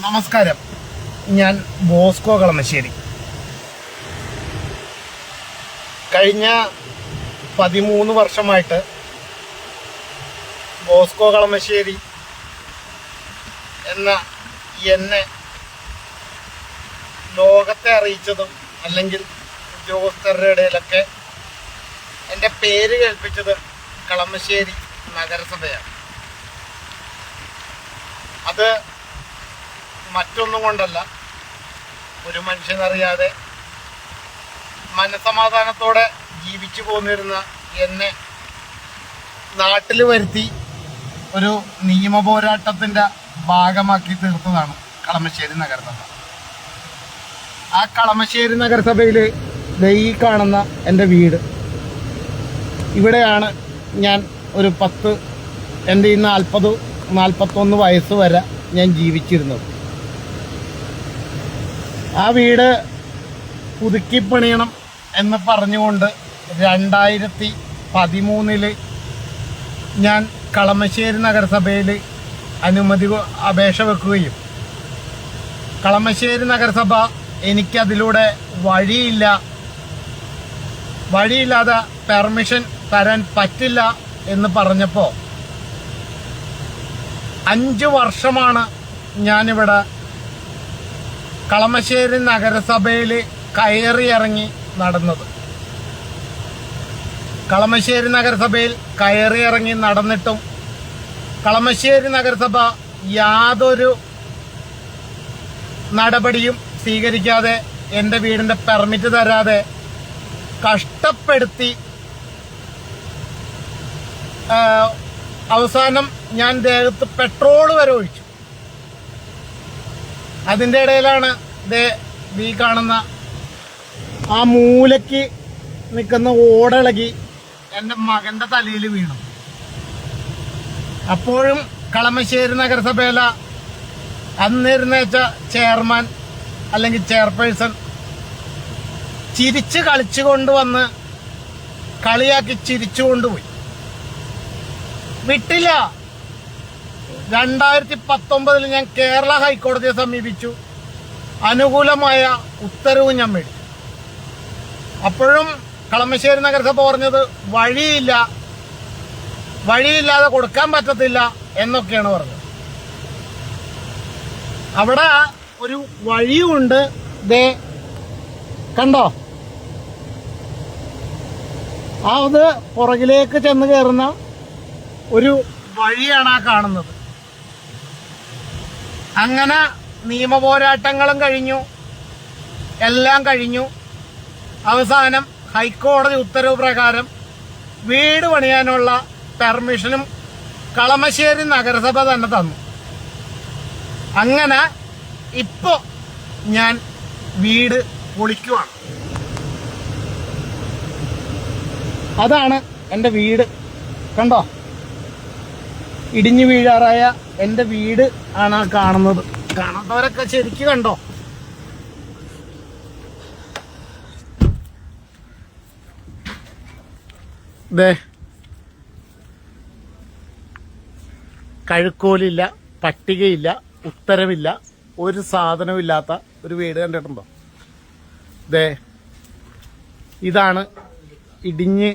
നമസ്കാരം. ഞാൻ ബോസ്കോ കളമശ്ശേരി. കഴിഞ്ഞ 13 വർഷമായിട്ട് ബോസ്കോ കളമശ്ശേരി എന്നെ ലോകത്തെ അറിയിച്ചതും അല്ലെങ്കിൽ ഉദ്യോഗസ്ഥരുടെ ഇടയിലൊക്കെ എൻ്റെ പേര് കേൾപ്പിച്ചത് കളമശ്ശേരി നഗരസഭയാണ്. അത് മറ്റൊന്നും കൊണ്ടല്ല, ഒരു മനുഷ്യനറിയാതെ മനസമാധാനത്തോടെ ജീവിച്ചു പോന്നിരുന്ന എന്നെ നാട്ടിൽ വരുത്തി ഒരു നിയമ പോരാട്ടത്തിൻ്റെ ഭാഗമാക്കി തീർത്തതാണ് കളമശ്ശേരി നഗരസഭ. ആ കളമശ്ശേരി നഗരസഭയിൽ ഈ കാണുന്ന എൻ്റെ വീട്, ഇവിടെയാണ് ഞാൻ ഒരു എൻ്റെ ഈ 40-41 വയസ്സ് വരെ ഞാൻ ജീവിച്ചിരുന്നത്. ആ വീട് പുതുക്കി പണിയണം എന്ന് പറഞ്ഞുകൊണ്ട് 2013 ഞാൻ കളമശ്ശേരി നഗരസഭയിൽ അപേക്ഷ വെക്കുകയും കളമശ്ശേരി നഗരസഭ എനിക്കതിലൂടെ വഴിയില്ലാതെ പെർമിഷൻ തരാൻ പറ്റില്ല എന്ന് പറഞ്ഞപ്പോൾ 5 വർഷമാണ് ഞാനിവിടെ കളമശ്ശേരി നഗരസഭയിൽ കയറിയിറങ്ങി നടന്നത്. കളമശ്ശേരി നഗരസഭയിൽ കയറിയിറങ്ങി നടന്നിട്ടും കളമശ്ശേരി നഗരസഭ യാതൊരു നടപടിയും സ്വീകരിക്കാതെ എൻ്റെ വീടിൻ്റെ പെർമിറ്റ് തരാതെ കഷ്ടപ്പെടുത്തി അവസാനം ഞാൻ ദേഹത്ത് പെട്രോൾ വരെ ഒഴിച്ചു. അതിൻ്റെ ഇടയിലാണ് ഈ കാണുന്ന ആ മൂലയ്ക്ക് നിൽക്കുന്ന ഓടിളകി എൻ്റെ മകൻ്റെ തലയിൽ വീണു. അപ്പോഴും കളമശ്ശേരി നഗരസഭയിലെ അന്നിരുന്നേച്ച ചെയർമാൻ അല്ലെങ്കിൽ ചെയർപേഴ്സൺ ചിരിച്ച് കളിച്ചുകൊണ്ട് വന്ന് കളിയാക്കി ചിരിച്ചു കൊണ്ടുപോയി. വിട്ടില്ല. 2019 ഞാൻ കേരള ഹൈക്കോടതിയെ സമീപിച്ചു. അനുകൂലമായ ഉത്തരവ് ഞാൻ മേടിച്ചു. അപ്പോഴും കളമശ്ശേരി നഗരസഭ പറഞ്ഞത് വഴിയില്ലാതെ കൊടുക്കാൻ പറ്റത്തില്ല എന്നൊക്കെയാണ് പറഞ്ഞത്. അവിടെ ഒരു വഴിയുണ്ട്, കണ്ടോ? അത് പുറകിലേക്ക് ചെന്ന് കയറുന്ന ഒരു വഴിയാണ് ആ കാണുന്നത്. അങ്ങനെ നിയമപോരാട്ടങ്ങളും കഴിഞ്ഞു, എല്ലാം കഴിഞ്ഞു. അവസാനം ഹൈക്കോടതി ഉത്തരവ് പ്രകാരം വീട് പണിയാനുള്ള പെർമിഷനും കളമശ്ശേരി നഗരസഭ തന്നെ തന്നു. അങ്ങനെ ഇപ്പോ ഞാൻ വീട് പൊളിക്കുവാണ്. അതാണ് എൻ്റെ വീട്, കണ്ടോ? ഇടിഞ്ഞു വീഴാറായ എൻ്റെ വീട് ആണ് ആ കാണുന്നത്. കാണുന്നവരൊക്കെ ശരിക്കും കണ്ടോ? കഴുക്കോലില്ല, പട്ടികയില്ല, ഉത്തരവില്ല, ഒരു സാധനവും ഇല്ലാത്ത ഒരു വീട് കണ്ടിട്ടുണ്ടോ? ഇതാണ് ഇടിഞ്ഞ്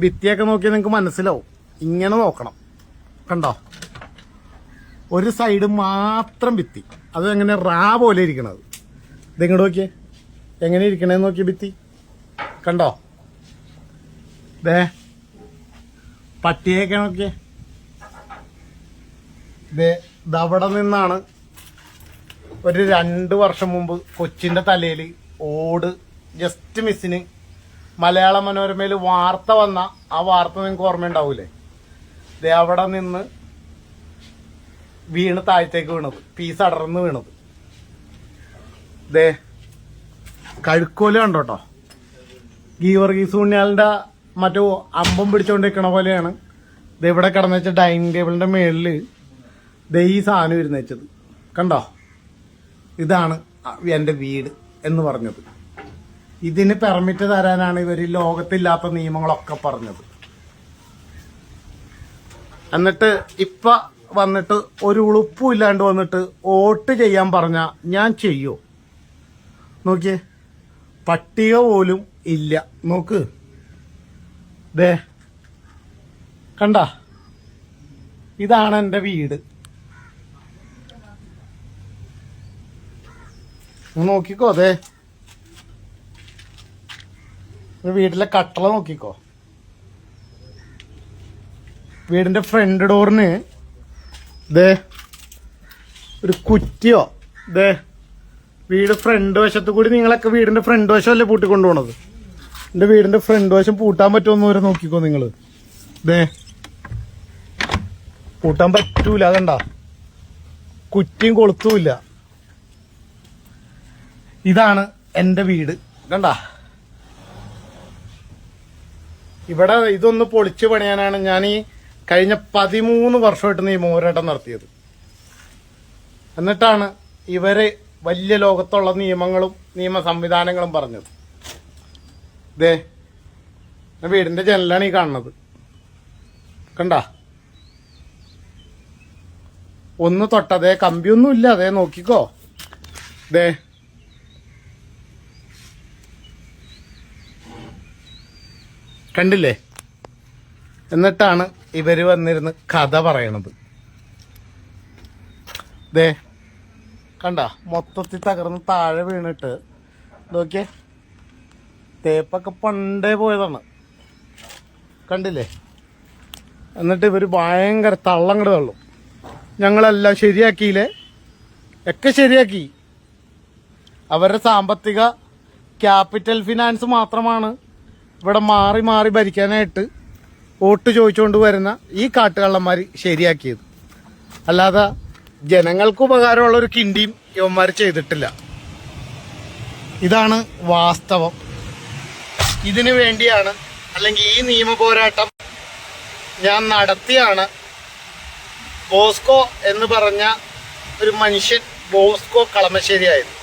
ഭിത്തിയൊക്കെ നോക്കിയാൽ നിങ്ങൾക്ക് മനസ്സിലാവും. ഇങ്ങനെ നോക്കണം, കണ്ടോ? ഒരു സൈഡ് മാത്രം ഭിത്തി, അത് എങ്ങനെ പോലെ ഇരിക്കണത്. ഇതിങ്ങോട്ട് നോക്കിയേ, എങ്ങനെ ഇരിക്കണേന്ന് നോക്കിയ ഭിത്തി കണ്ടോ? പട്ടിയൊക്കെ നോക്കിയേ. ഇതവിടെ നിന്നാണ് ഒരു 2 വർഷം മുമ്പ് കൊച്ചിൻ്റെ തലയിൽ ഓട് ജസ്റ്റ് മിസ്സിന് മലയാള മനോരമയിൽ വാർത്ത വന്ന ആ വാർത്ത നിങ്ങൾക്ക് ഓർമ്മയുണ്ടാവൂലേ? അവിടെ നിന്ന് വീണ് താഴത്തേക്ക് വീണത്, പീസ് അടർന്ന് വീണത്. കഴുക്കോല് കണ്ടോട്ടോ? ഗീവർഗീസ് ഉണ്ണിയാലിൻ്റെ മറ്റോ അമ്പം പിടിച്ചോണ്ടിരിക്കണ പോലെയാണ് ഇവിടെ കിടന്നു വെച്ച ഡൈനിങ് ടേബിളിന്റെ മേളിൽ ഈ സാധനം ഇരുന്ന് വെച്ചത്, കണ്ടോ? ഇതാണ് എൻ്റെ വീട് എന്ന് പറഞ്ഞത്. ഇതിന് പെർമിറ്റ് തരാനാണ് ഇവർ ലോകത്തില്ലാത്ത നിയമങ്ങളൊക്കെ പറഞ്ഞത്. എന്നിട്ട് ഇപ്പൊ വന്നിട്ട് ഒരു ഉളുപ്പും ഇല്ലാണ്ട് വന്നിട്ട് വോട്ട് ചെയ്യാൻ പറഞ്ഞ ഞാൻ ചെയ്യോ? നോക്കിയേ, പട്ടിക പോലും ഇല്ല. നോക്ക്, ദേ കണ്ട, ഇതാണ് എൻ്റെ വീട്. നോക്കിക്കോ, അതെ വീട്ടിലെ കട്ടള നോക്കിക്കോ. വീടിന്റെ ഫ്രണ്ട് ഡോറിന് ദേ ഒരു കുറ്റിയോ, ദേ വീട് ഫ്രണ്ട് വശത്ത് കൂടി, നിങ്ങളൊക്കെ വീടിന്റെ ഫ്രണ്ട് വശമല്ലേ പൂട്ടിക്കൊണ്ടുപോണത്. എന്റെ വീടിന്റെ ഫ്രണ്ട് വശം പൂട്ടാൻ പറ്റുമെന്ന് വരെ നോക്കിക്കോ നിങ്ങള്. ദേ പൂട്ടാൻ പറ്റൂല, അതണ്ട, കുറ്റിയും കൊളുത്തുമില്ല. ഇതാണ് എന്റെ വീട്, കണ്ട. ഇവിടെ ഇതൊന്ന് പൊളിച്ചു പണിയാനാണ് ഞാൻ ഈ കഴിഞ്ഞ 13 വർഷമായിട്ട് നിയമപോരാട്ടം നടത്തിയത്. എന്നിട്ടാണ് ഇവര് വലിയ ലോകത്തുള്ള നിയമങ്ങളും നിയമ സംവിധാനങ്ങളും പറഞ്ഞത്. ദേ വീടിന്റെ ജനലാണ് ഈ കാണുന്നത്, കണ്ട. ഒന്ന് തൊട്ടതേ, കമ്പിയൊന്നും ഇല്ല, അതേ നോക്കിക്കോ. ദേ കണ്ടില്ലേ? എന്നിട്ടാണ് ഇവര് വന്നിരുന്ന് കഥ പറയണത്. ദേ കണ്ട, മൊത്തത്തിൽ തകർന്ന് താഴെ വീണിട്ട് നോക്കിയേ, തേപ്പൊക്കെ പണ്ടേ പോയതാണ്, കണ്ടില്ലേ? എന്നിട്ട് ഇവര് ഭയങ്കര തള്ളങ്ങട് തള്ളും. ഞങ്ങളെല്ലാം ശരിയാക്കിയില്ലേ, ഒക്കെ ശരിയാക്കി. അവരുടെ സാമ്പത്തിക ക്യാപിറ്റൽ ഫിനാൻസ് മാത്രമാണ് ഇവിടെ മാറി മാറി ഭരിക്കാനായിട്ട് വോട്ട് ചോദിച്ചുകൊണ്ട് വരുന്ന ഈ കാട്ടുകള്ളന്മാർ ശരിയാക്കിയത്. അല്ലാതെ ജനങ്ങൾക്ക് ഉപകാരമുള്ള ഒരു കിണ്ടിയും ഇവന്മാർ ചെയ്തിട്ടില്ല. ഇതാണ് വാസ്തവം. ഇതിനു വേണ്ടിയാണ്, അല്ലെങ്കിൽ ഈ നിയമ പോരാട്ടം ഞാൻ നടത്തിയാണ് ബോസ്കോ എന്ന് പറഞ്ഞ ഒരു മനുഷ്യൻ, ബോസ്കോ കളമശ്ശേരിയായത്.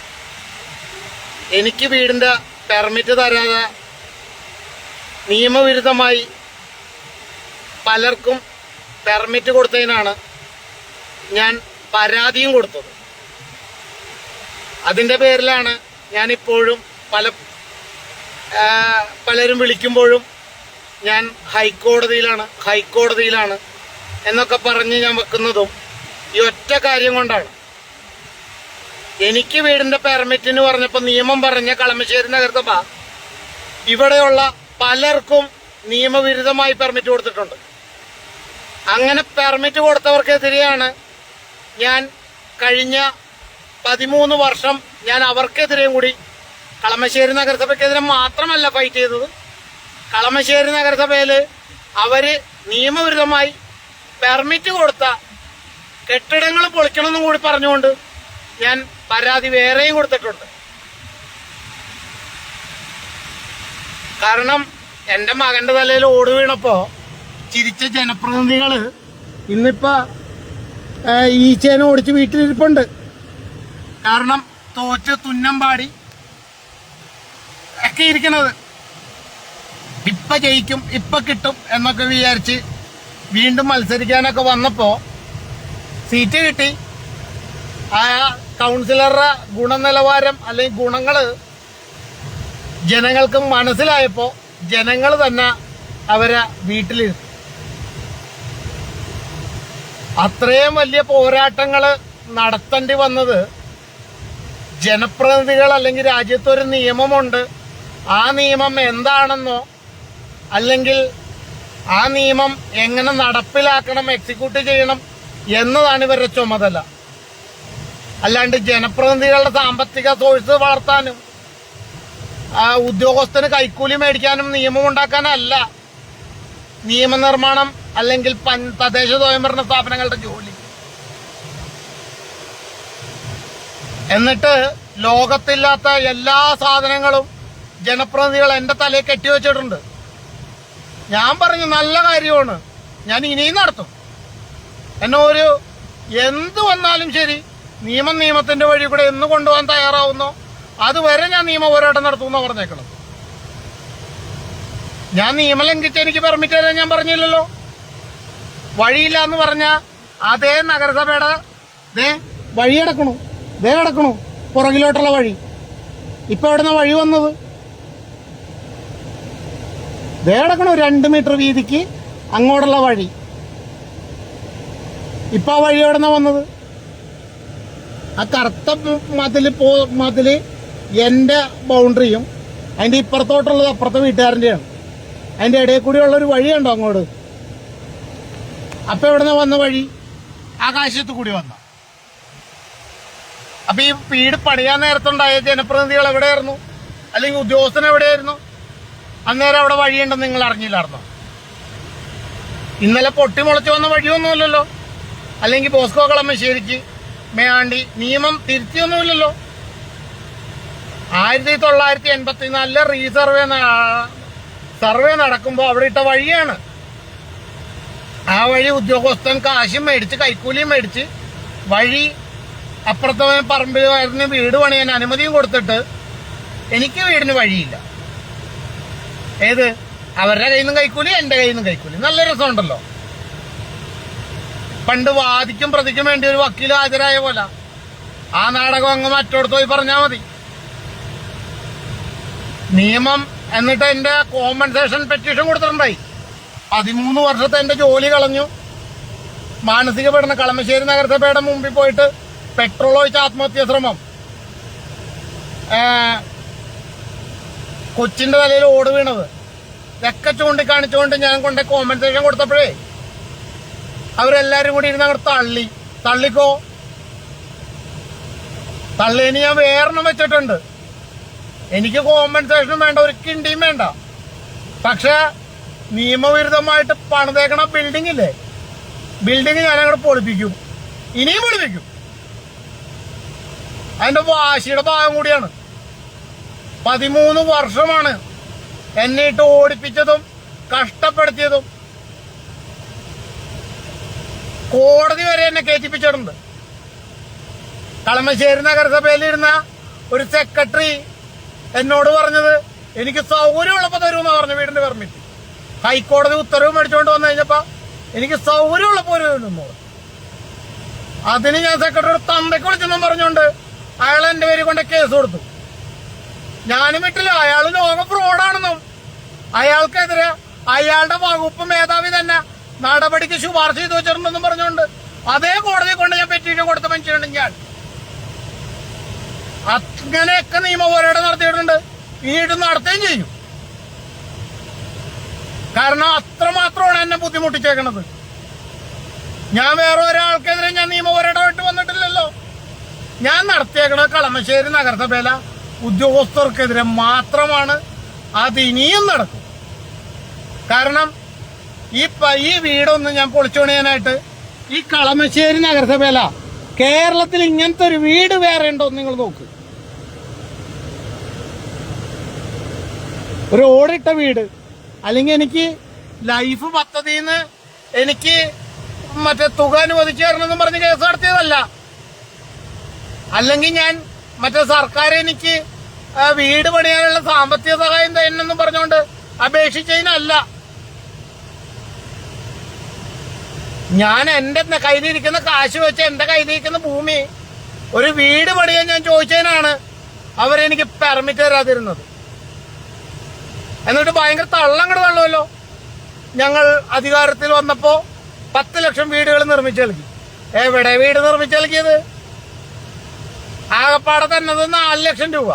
എനിക്ക് വീടിന്റെ പെർമിറ്റ് തരാതെ നിയമവിരുദ്ധമായി പലർക്കും പെർമിറ്റ് കൊടുത്തതിനാണ് ഞാൻ പരാതിയും കൊടുത്തത്. അതിന്റെ പേരിലാണ് ഞാനിപ്പോഴും പലരും വിളിക്കുമ്പോഴും ഞാൻ ഹൈക്കോടതിയിലാണ് എന്നൊക്കെ പറഞ്ഞ് ഞാൻ വെക്കുന്നതും ഈ ഒറ്റ കാര്യം കൊണ്ടാണ്. എനിക്ക് വീടിന്റെ പെർമിറ്റിന് പറഞ്ഞപ്പോൾ നിയമം പറഞ്ഞ കളമശ്ശേരി നഗരസഭ ഇവിടെയുള്ള പലർക്കും നിയമവിരുദ്ധമായി പെർമിറ്റ് കൊടുത്തിട്ടുണ്ട്. അങ്ങനെ പെർമിറ്റ് കൊടുത്തവർക്കെതിരെയാണ് ഞാൻ കഴിഞ്ഞ 13 വർഷം ഞാൻ അവർക്കെതിരെയും കൂടി, കളമശ്ശേരി നഗരസഭയ്ക്കെതിരെ മാത്രമല്ല ഫൈറ്റ് ചെയ്തത്. കളമശ്ശേരി നഗരസഭയിൽ അവര് നിയമവിരുദ്ധമായി പെർമിറ്റ് കൊടുത്ത കെട്ടിടങ്ങൾ പൊളിക്കണമെന്നും കൂടി പറഞ്ഞുകൊണ്ട് ഞാൻ പരാതി വേറെയും കൊടുത്തിട്ടുണ്ട്. കാരണം എൻ്റെ മകന്റെ തലയിൽ ഓട് വീണപ്പോ ചിരിച്ച ജനപ്രതിനിധികള് ഇന്നിപ്പോ ഈച്ചേനെ ഓടിച്ച് വീട്ടിലിരിപ്പുണ്ട്. കാരണം തോറ്റ് തുന്നം പാടി ഒക്കെ ഇരിക്കണത്. ഇപ്പൊ ജയിക്കും, ഇപ്പൊ കിട്ടും എന്നൊക്കെ വിചാരിച്ച് വീണ്ടും മത്സരിക്കാനൊക്കെ വന്നപ്പോ സീറ്റ് കിട്ടി. ആ കൗൺസിലറുടെ ഗുണനിലവാരം അല്ലെങ്കിൽ ഗുണങ്ങള് ജനങ്ങൾക്ക് മനസ്സിലായപ്പോ ജനങ്ങൾ തന്നെ അവരെ വീട്ടിലിരുത്തി. അത്രയും വലിയ പോരാട്ടങ്ങള് നടത്തേണ്ടി വന്നത് ജനപ്രതിനിധികൾ, അല്ലെങ്കിൽ രാജ്യത്തൊരു നിയമമുണ്ട്, ആ നിയമം എന്താണെന്നോ അല്ലെങ്കിൽ ആ നിയമം എങ്ങനെ നടപ്പിലാക്കണം, എക്സിക്യൂട്ട് ചെയ്യണം എന്നതാണ് ഇവരുടെ ചുമതല. അല്ലാണ്ട് ജനപ്രതിനിധികളുടെ സാമ്പത്തിക സോഴ്സ് വളർത്താനും ഉദ്യോഗസ്ഥന് കൈക്കൂലി മേടിക്കാനും നിയമം ഉണ്ടാക്കാനല്ല നിയമനിർമ്മാണം അല്ലെങ്കിൽ തദ്ദേശ സ്വയംഭരണ സ്ഥാപനങ്ങളുടെ ജോലി. എന്നിട്ട് ലോകത്തില്ലാത്ത എല്ലാ സാധനങ്ങളും ജനപ്രതിനിധികൾ എന്റെ തലയിൽ കെട്ടിവെച്ചിട്ടുണ്ട്. ഞാൻ പറഞ്ഞു നല്ല കാര്യമാണ്, ഞാൻ ഇനിയും നടത്തും. എന്നെ എന്ത് വന്നാലും ശരി നിയമത്തിന്റെ വഴി കൂടെ എന്ന് കൊണ്ടുപോകാൻ തയ്യാറാവുന്നോ അതുവരെ ഞാൻ നിയമ പോരാട്ടം നടത്തുമെന്ന് പറഞ്ഞേക്കണം. ഞാൻ നിയമം ലംഘിച്ച് എനിക്ക് പെർമിറ്റ് തരാൻ ഞാൻ പറഞ്ഞില്ലല്ലോ. വഴിയില്ല എന്ന് പറഞ്ഞ അതേ നഗരസഭയുടെ വഴി കിടക്കണു, കിടക്കണു പുറകിലോട്ടുള്ള വഴി. ഇപ്പൊ എവിടുന്ന വഴി വന്നത്? കിടക്കണു 2 മീറ്റർ വീതിക്ക് അങ്ങോട്ടുള്ള വഴി. ഇപ്പൊ ആ വഴി എവിടുന്ന വന്നത്? ആ കറുത്ത മതില് എന്റെ ബൗണ്ടറിയും അതിന്റെ ഇപ്പുറത്തോട്ടുള്ളത് അപ്പുറത്തെ വീട്ടുകാരൻ്റെയാണ്. അതിന്റെ ഇടയിൽ കൂടി ഉള്ളൊരു വഴിയുണ്ടോ അങ്ങോട്ട്? അപ്പൊ എവിടുന്ന വന്ന വഴി? ആകാശത്ത് കൂടി വന്ന. അപ്പൊ ഈ വീട് പണിയാൻ നേരത്തുണ്ടായ ജനപ്രതിനിധികൾ എവിടെയായിരുന്നു? അല്ലെങ്കിൽ ഉദ്യോഗസ്ഥൻ എവിടെയായിരുന്നു? അന്നേരം അവിടെ വഴിയുണ്ടെന്ന് നിങ്ങൾ അറിഞ്ഞില്ലായിരുന്നോ? ഇന്നലെ പൊട്ടിമുളച്ച് വന്ന വഴിയൊന്നുമില്ലല്ലോ. അല്ലെങ്കിൽ ബോസ്കോ കളമശ്ശേരിക്ക് മേയാണ്ടി നിയമം തിരുത്തിയൊന്നുമില്ലല്ലോ. 1984 സർവേ നടക്കുമ്പോൾ അവിടെ ഇട്ട വഴിയാണ്. ആ വഴി ഉദ്യോഗസ്ഥൻ കാശും മേടിച്ച് കൈക്കൂലിയും മേടിച്ച് വഴി അപ്പുറത്തെ പറമ്പിന് വീട് പണിയാൻ അനുമതിയും കൊടുത്തിട്ട് എനിക്ക് വീടിന് വഴിയില്ല. ഏത്? അവരുടെ കയ്യിൽ നിന്നും കൈക്കൂലി, എന്റെ കയ്യിൽ നിന്നും കൈക്കൂലി. നല്ല രസമുണ്ടല്ലോ. പണ്ട് വാദിക്കും പ്രതിക്കും വേണ്ടി ഒരു വക്കീൽ ഹാജരായ പോലെ ആ നാടകം അങ്ങ് മറ്റോടത്ത് പോയി പറഞ്ഞാൽ മതി. നിയമം എന്നിട്ട് എന്റെ കോമ്പൻസേഷൻ പെറ്റീഷൻ കൊടുത്തിട്ടുണ്ടായി. 13 വർഷത്തെ എന്റെ ജോലി കളഞ്ഞു. മാനസിക പീഡനം. കളമശ്ശേരി നഗരസഭയുടെ മുമ്പിൽ പോയിട്ട് പെട്രോൾ ഒഴിച്ച ആത്മഹത്യാ ശ്രമം. കൊച്ചിന്റെ തലയിൽ ഓട് വീണത് ഇതൊക്കെ ചൂണ്ടിക്കാണിച്ചുകൊണ്ട് ഞാൻ കൊണ്ട് കോമ്പൻസേഷൻ കൊടുത്തപ്പോഴേ അവരെല്ലാരും കൂടി ഇരുന്ന് അങ്ങോട്ട് തള്ളിക്കോ. തള്ളേന് ഞാൻ വേറെണ്ണം വെച്ചിട്ടുണ്ട്. എനിക്ക് കോമ്പൻസേഷനും വേണ്ട, ഒരു കിണ്ടിയും വേണ്ട. പക്ഷെ നിയമവിരുദ്ധമായിട്ട് പണിതേക്കണ ബിൽഡിംഗ് ഇല്ലേ, ബിൽഡിംഗ് ഞാൻ അങ്ങോട്ട് പൊളിപ്പിക്കും. ഇനിയും പൊളിപ്പിക്കും. അതിന്റെ വാശിയുടെ ഭാഗം കൂടിയാണ്. 13 വർഷമാണ് എന്നെ ഇട്ട് ഓടിപ്പിച്ചതും കഷ്ടപ്പെടുത്തിയതും. കോടതി വരെ എന്നെ കയറ്റിപ്പിച്ചിട്ടുണ്ട്. കളമശ്ശേരി നഗരസഭയിലിരുന്ന ഒരു സെക്രട്ടറി എന്നോട് പറഞ്ഞത് എനിക്ക് സൗകര്യമുള്ളപ്പോ തരുമെന്നാ പറഞ്ഞു വീടിന്റെ പെർമിറ്റ്. ഹൈക്കോടതി ഉത്തരവ് മേടിച്ചുകൊണ്ട് വന്നു കഴിഞ്ഞപ്പോ എനിക്ക് സൗകര്യമുള്ളപ്പോ തരുമെന്നു. അതിന് ഞാൻ സെക്രട്ടറിയോട് തന്തയ്ക്ക് വിളിച്ചെന്നും പറഞ്ഞുകൊണ്ട് അയാൾ എന്റെ പേര് കൊണ്ട് കേസ് കൊടുത്തു. ഞാനും വിട്ടില്ല. അയാൾ ലോക ഫ്രോഡാണെന്നും അയാൾക്കെതിരെ അയാളുടെ വകുപ്പ് മേധാവി തന്നെ നടപടിക്ക് ശുപാർശ ചെയ്തു വെച്ചിട്ടുണ്ടെന്നും പറഞ്ഞുകൊണ്ട് അതേ കോടതിയെ കൊണ്ട് ഞാൻ പെറ്റീഷൻ കൊടുത്ത മനുഷ്യനുണ്ട് ഞാൻ. അങ്ങനെയൊക്കെ നിയമപോരാട്ടം നടത്തിയിട്ടുണ്ട്. ഇനിയിട്ട് നടത്തുകയും ചെയ്യും. കാരണം അത്രമാത്രമാണ് എന്നെ ബുദ്ധിമുട്ടിച്ചേക്കണത്. ഞാൻ വേറെ ഒരാൾക്കെതിരെ ഞാൻ നിയമപോരാട്ടമായിട്ട് വന്നിട്ടില്ലല്ലോ. ഞാൻ നടത്തിയേക്കണത് കളമശ്ശേരി നഗരസഭയിലെ ഉദ്യോഗസ്ഥർക്കെതിരെ മാത്രമാണ്. അത് ഇനിയും നടക്കും. കാരണം ഈ വീടൊന്നും ഞാൻ പൊളിച്ചു പണിയാനായിട്ട് ഈ കളമശ്ശേരി നഗരസഭയില കേരളത്തിൽ ഇങ്ങനത്തെ ഒരു വീട് വേറെ ഉണ്ടോ നിങ്ങൾ നോക്ക്. ഒരു ഓടിട്ട വീട്. അല്ലെങ്കിൽ എനിക്ക് ലൈഫ് പദ്ധതിന്ന് എനിക്ക് മറ്റേ തുക അനുവദിച്ചു തരണമെന്നും പറഞ്ഞ് കേസ് നടത്തിയതല്ല. അല്ലെങ്കിൽ ഞാൻ മറ്റേ സർക്കാർ എനിക്ക് വീട് പണിയാനുള്ള സാമ്പത്തിക സഹായം തന്നെന്നും പറഞ്ഞുകൊണ്ട് അപേക്ഷിച്ചതിനല്ല. ഞാൻ എന്റെ കയ്യിലിരിക്കുന്ന കാശ് വെച്ച് എന്റെ കയ്യിലിരിക്കുന്ന ഭൂമി ഒരു വീട് പണിയാൻ ഞാൻ ചോദിച്ചതിനാണ് അവരെനിക്ക് പെർമിറ്റ് തരാതിരുന്നത്. എന്നിട്ട് ഭയങ്കര തള്ളങ്ങട് തള്ളുമല്ലോ. ഞങ്ങൾ അധികാരത്തിൽ വന്നപ്പോ 10 ലക്ഷം വീടുകൾ നിർമ്മിച്ചു നൽകി. എവിടെ വീട് നിർമ്മിച്ചു നൽകിയത്? ആകപ്പാടെ തന്നത് 4 ലക്ഷം രൂപ.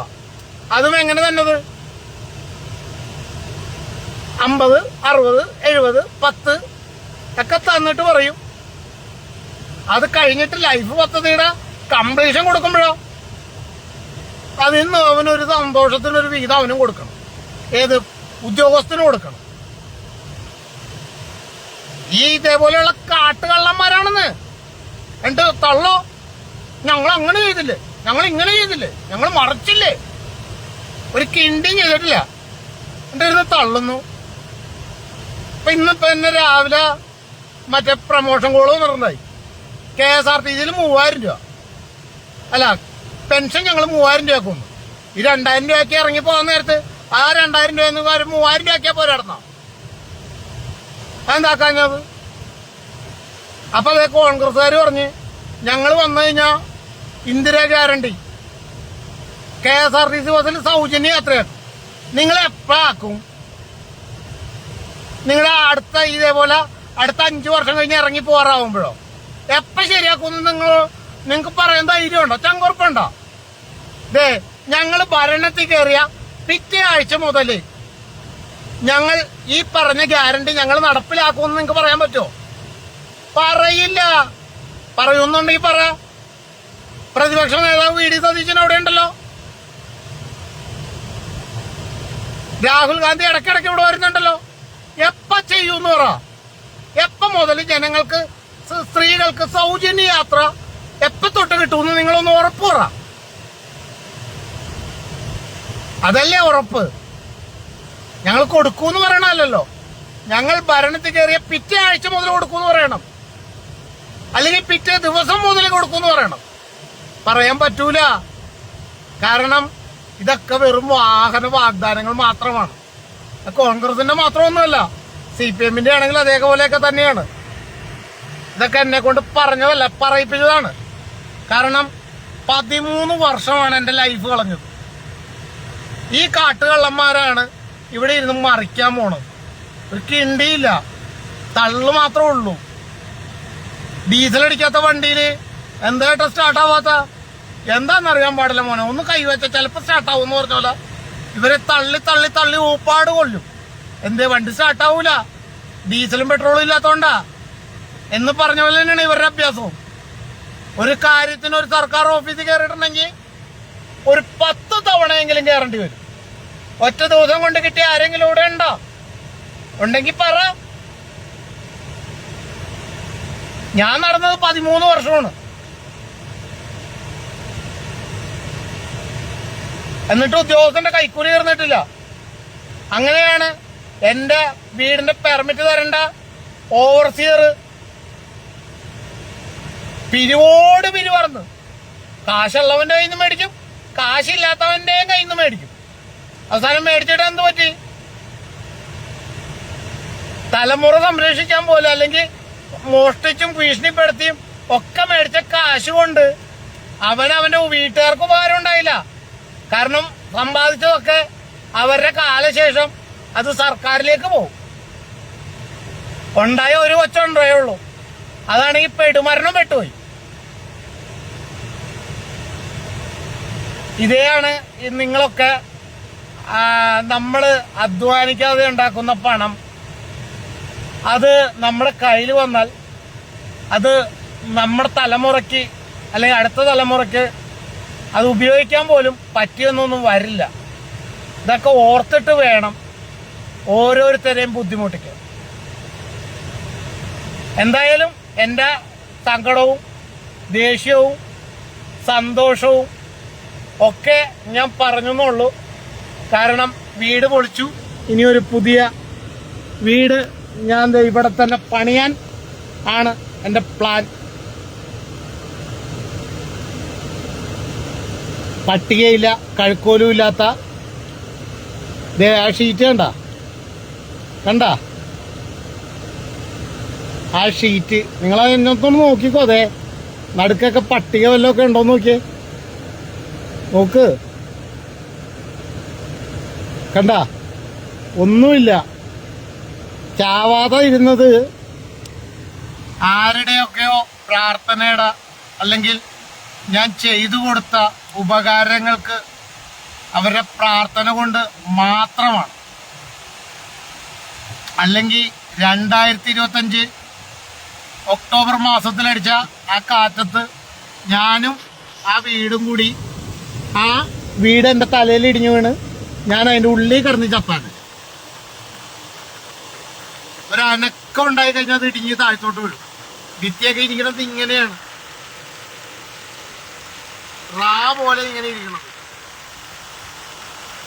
അതും എങ്ങനെ തന്നത്? 50, 60, 70, 10 ഒക്കെ തന്നിട്ട് പറയും. അത് കഴിഞ്ഞിട്ട് ലൈഫ് പദ്ധതിയുടെ കംപ്ലീഷൻ കൊടുക്കുമ്പോഴോ അതിൽ നിന്ന് അവനൊരു സന്തോഷത്തിനൊരു വിഹിതം അവനും കൊടുക്കണം. ഏത് ഉദ്യോഗസ്ഥനും കൊടുക്കണം. ഈ ഇതേപോലെയുള്ള കാട്ടുകള്ളന്മാരാണെന്ന് എന്നിട്ട് തള്ളോ. ഞങ്ങൾ അങ്ങനെ ചെയ്തില്ലേ, ഞങ്ങൾ ഇങ്ങനെ ചെയ്തില്ലേ, ഞങ്ങൾ മറച്ചില്ലേ, ഒരു കിണ്ടിയും ചെയ്തിട്ടില്ല. എന്നിട്ട് ഇരുന്ന് തള്ളുന്നു. അപ്പൊ ഇന്നിപ്പോ എന്നെ രാവിലെ മറ്റേ പ്രമോഷൻ കോള് വന്നിട്ടുണ്ടായി. KSRTCയിൽ 3000 രൂപ അല്ല പെൻഷൻ ഞങ്ങൾ 3000 രൂപ കൊന്നു. ഈ 2000 രൂപയ്ക്ക് ഇറങ്ങി പോകാൻ നേരത്ത് ആ 2000 രൂപ 3000 രൂപയ്ക്കാ പോരാടുന്ന. അതെന്താക്കാഞ്ഞത്? അപ്പൊ അതേ കോൺഗ്രസ്സുകാർ പറഞ്ഞ് ഞങ്ങൾ വന്നു കഴിഞ്ഞാ ഇന്ദിരാ ഗ്യാരണ്ടി KSRTC ബസ്സിൽ സൗജന്യ യാത്രയാണ്. നിങ്ങൾ എപ്പോഴാക്കും? നിങ്ങൾ അടുത്ത ഇതേപോലെ അടുത്ത 5 വർഷം കഴിഞ്ഞ് ഇറങ്ങി പോറാവുമ്പോഴോ എപ്പ ശരിയാക്കും? നിങ്ങൾക്ക് പറയാൻ ധൈര്യമുണ്ടോ? ചങ്കുറപ്പുണ്ടോ? ദേ ഞങ്ങൾ ഭരണത്തിൽ കയറിയ പിറ്റേ ആഴ്ച മുതല് ഞങ്ങൾ ഈ പറഞ്ഞ ഗ്യാരണ്ടി ഞങ്ങൾ നടപ്പിലാക്കുമെന്ന് നിങ്ങൾക്ക് പറയാൻ പറ്റുമോ? പറയില്ല. പറയുന്നുണ്ടെങ്കിൽ പറ. പ്രതിപക്ഷ നേതാവ് VD സതീശൻ അവിടെ ഉണ്ടല്ലോ. രാഹുൽ ഗാന്ധി ഇടയ്ക്കിടയ്ക്ക് ഇവിടെ വരുന്നുണ്ടല്ലോ. എപ്പ ചെയ്യൂന്ന് പറ. എപ്പ മുതൽ ജനങ്ങൾക്ക് സ്ത്രീകൾക്ക് സൗജന്യ യാത്ര എപ്പ തൊട്ട് കിട്ടുമെന്ന് നിങ്ങളൊന്ന് ഉറപ്പ് പറ. അതല്ലേ ഉറപ്പ്? ഞങ്ങൾ കൊടുക്കൂന്ന് പറയണല്ലോ. ഞങ്ങൾ ഭരണത്തിൽ കയറിയ പിറ്റേ ആഴ്ച മുതൽ കൊടുക്കൂന്ന് പറയണം, അല്ലെങ്കിൽ പിറ്റേ ദിവസം മുതൽ കൊടുക്കൂന്ന് പറയണം. പറയാൻ പറ്റൂല. കാരണം ഇതൊക്കെ വെറും വാഗ്ദാനങ്ങൾ മാത്രമാണ്. കോൺഗ്രസിന്റെ മാത്രമൊന്നുമല്ല, CPM-ന്റെ ആണെങ്കിൽ അതേപോലെയൊക്കെ തന്നെയാണ്. ഇതൊക്കെ എന്നെ കൊണ്ട് പറഞ്ഞതല്ല, പറയിപ്പിച്ചതാണ്. കാരണം 13 വർഷമാണ് എന്റെ ലൈഫ് കളഞ്ഞത്. ഈ കാട്ടുകള്ളന്മാരാണ് ഇവിടെ ഇരുന്ന് മറിക്കാൻ പോണത്. ഒരു കിണ്ടിയില്ല, തള്ളു മാത്രമേ ഉള്ളൂ. ഡീസൽ അടിക്കാത്ത വണ്ടിയില് എന്തായിട്ടാ സ്റ്റാർട്ട് ആവാത്ത? എന്താന്നറിയാൻ പാടില്ല മോനെ. ഒന്ന് കൈവച്ച ചിലപ്പോ സ്റ്റാർട്ട് ആവും എന്ന് പറഞ്ഞ പോലെ ഇവരെ തള്ളി തള്ളി തള്ളി ഊപ്പാട് കൊല്ലും. എന്തേ വണ്ടി സ്റ്റാർട്ട് ആവൂല? ഡീസലും പെട്രോളും ഇല്ലാത്തോണ്ടാ എന്ന് പറഞ്ഞ പോലെ തന്നെയാണ് ഇവരുടെ അഭ്യാസവും. ഒരു കാര്യത്തിന് ഒരു സർക്കാർ ഓഫീസിൽ കയറിയിട്ടുണ്ടെങ്കിൽ ഒരു 10 തവണയെങ്കിലും കയറേണ്ടി വരും. ഒറ്റ ദിവസം കൊണ്ട് കിട്ടിയ ആരെങ്കിലും ഇവിടെ ഉണ്ടോ? ഉണ്ടെങ്കിൽ പറ. ഞാൻ നടന്നത് 13 വർഷമാണ്. എന്നിട്ട് ഉദ്യോഗസ്ഥന്റെ കൈക്കൂലി തീർന്നിട്ടില്ല. അങ്ങനെയാണ് എന്റെ വീടിന്റെ പെർമിറ്റ് തരേണ്ട ഓവർസിയർ പിരിവോട് പിരിവറന്ന് കാശുള്ളവന്റെ കയ്യിൽ നിന്ന് മേടിക്കും, കാശില്ലാത്തവന്റെയും കയ്യിൽ നിന്ന് മേടിക്കും. അവസാനം മേടിച്ചിട്ട് എന്ത് പറ്റി? തലമുറ സംരക്ഷിക്കാൻ പോലെ അല്ലെങ്കിൽ മോഷ്ടിച്ചും ഭീഷണിപ്പെടുത്തിയും ഒക്കെ മേടിച്ച കാശ് കൊണ്ട് അവന്റെ വീട്ടുകാർക്ക് ഉപകാരം ഉണ്ടായില്ല. കാരണം സമ്പാദിച്ചതൊക്കെ അവരുടെ കാലശേഷം അത് സർക്കാരിലേക്ക് പോകും. ഉണ്ടായ ഒരു കൊച്ചുണ്ടേ ഉള്ളൂ, അതാണെങ്കിൽ പെടുമരണം പെട്ടുപോയി. ഇതാണ് നിങ്ങളൊക്കെ നമ്മള് അധ്വാനിക്കാതെ ഉണ്ടാക്കുന്ന പണം. അത് നമ്മുടെ കയ്യിൽ വന്നാൽ അത് നമ്മുടെ തലമുറയ്ക്ക് അല്ലെങ്കിൽ അടുത്ത തലമുറയ്ക്ക് അത് ഉപയോഗിക്കാൻ പോലും പറ്റിയെന്നൊന്നും വരില്ല. ഇതൊക്കെ ഓർത്തിട്ട് വേണം ഓരോരുത്തരെയും ബുദ്ധിമുട്ടിക്കാൻ. എന്തായാലും എൻ്റെ സങ്കടവും ദേഷ്യവും സന്തോഷവും ഒക്കെ ഞാൻ പറഞ്ഞെന്നുള്ളൂ. കാരണം വീട് പൊളിച്ചു, ഇനി ഒരു പുതിയ വീട് ഞാൻ ഇവിടെ തന്നെ പണിയാൻ ആണ് എൻ്റെ പ്ലാൻ. പട്ടികയില്ല, കഴുക്കോലും ഇല്ലാത്ത ആ ഷീറ്റ് കണ്ട ആ ഷീറ്റ് നിങ്ങളത് എന്നൊന്ന് നോക്കിക്കോ. അതെ നടുക്കൊക്കെ പട്ടിക വല്ലതൊക്കെ ഉണ്ടോന്ന് നോക്കിയേ, നോക്ക്. കണ്ട ഒന്നുമില്ല. ചാവാതെ ഇരുന്നത് ആരുടെയൊക്കെയോ പ്രാർത്ഥനയുടെ അല്ലെങ്കിൽ ഞാൻ ചെയ്തു കൊടുത്ത ഉപകാരങ്ങൾക്ക് അവരുടെ പ്രാർത്ഥന കൊണ്ട് മാത്രമാണ്. അല്ലെങ്കിൽ 2025 ഒക്ടോബർ മാസത്തിലടിച്ച ആ കാറ്റത്ത് ഞാനും ആ വീടും കൂടി, ആ വീട് എൻ്റെ തലയിൽ ഇടിഞ്ഞു വീണ് ഞാൻ അതിൻ്റെ ഉള്ളിൽ കിടന്ന് ചത്താണ്. ഒരനക്കം ഉണ്ടായി കഴിഞ്ഞാൽ അത് ഇടിഞ്ഞ് താഴ്ത്തോട്ട് വീഴും. ഭിത്തിയൊക്കെ ഇരിക്കണത് ഇങ്ങനെയാണ്, പോലെ ഇങ്ങനെ ഇരിക്കണം.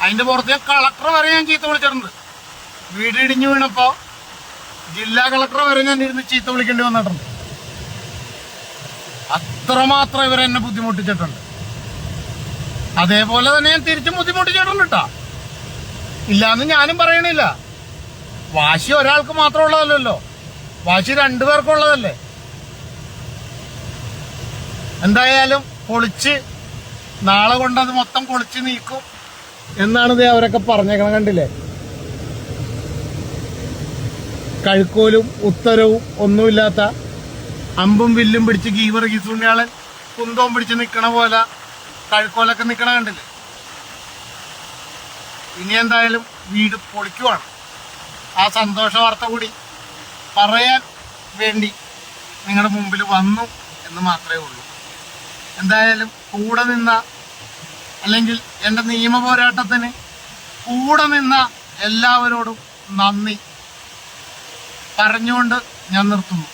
അതിന്റെ പുറത്ത് കളക്ടർ വരെ ഞാൻ ചീത്ത വിളിച്ചിട്ടുണ്ട്. വീട് ഇടിഞ്ഞു വീണപ്പോ ജില്ലാ കളക്ടർ വരെ ഞാൻ ഇരുന്ന് ചീത്ത വിളിക്കേണ്ടി വന്നിട്ടുണ്ട്. അത്രമാത്രം ഇവരെന്നെ ബുദ്ധിമുട്ടിച്ചിട്ടുണ്ട്. അതേപോലെ തന്നെ ഞാൻ തിരിച്ചും ബുദ്ധിമുട്ടിച്ചിട്ടുണ്ട് കേട്ടാ, ഇല്ലാന്ന് ഞാനും പറയണില്ല. വാശി ഒരാൾക്ക് മാത്രമുള്ളതല്ലോ, വാശി 2 പേർക്കുള്ളതല്ലേ. എന്തായാലും പൊളിച്ച് നാളെ കൊണ്ടത് മൊത്തം പൊളിച്ച് നീക്കും എന്നാണ് ഇത് അവരൊക്കെ പറഞ്ഞേക്കണം. കണ്ടില്ലേ, കഴുക്കോലും ഉത്തരവും ഒന്നുമില്ലാത്ത അമ്പും വില്ലും പിടിച്ച് ഗീവർ ഗീസുണ്യാളൻ കുന്തവും പിടിച്ച് നിൽക്കണ പോലെ കഴുക്കോലൊക്കെ നിൽക്കണ കണ്ടില്ലേ. ഇനി എന്തായാലും വീട് പൊളിക്കുവാണ്. ആ സന്തോഷ വാർത്ത കൂടി പറയാൻ വേണ്ടി നിങ്ങളുടെ മുമ്പിൽ വന്നു എന്ന് മാത്രമേ ഉള്ളൂ. എന്തായാലും കൂടെ നിന്ന, അല്ലെങ്കിൽ എൻ്റെ നിയമ പോരാട്ടത്തിന് കൂടെ നിന്ന എല്ലാവരോടും നന്ദി പറഞ്ഞുകൊണ്ട് ഞാൻ നിർത്തുന്നു.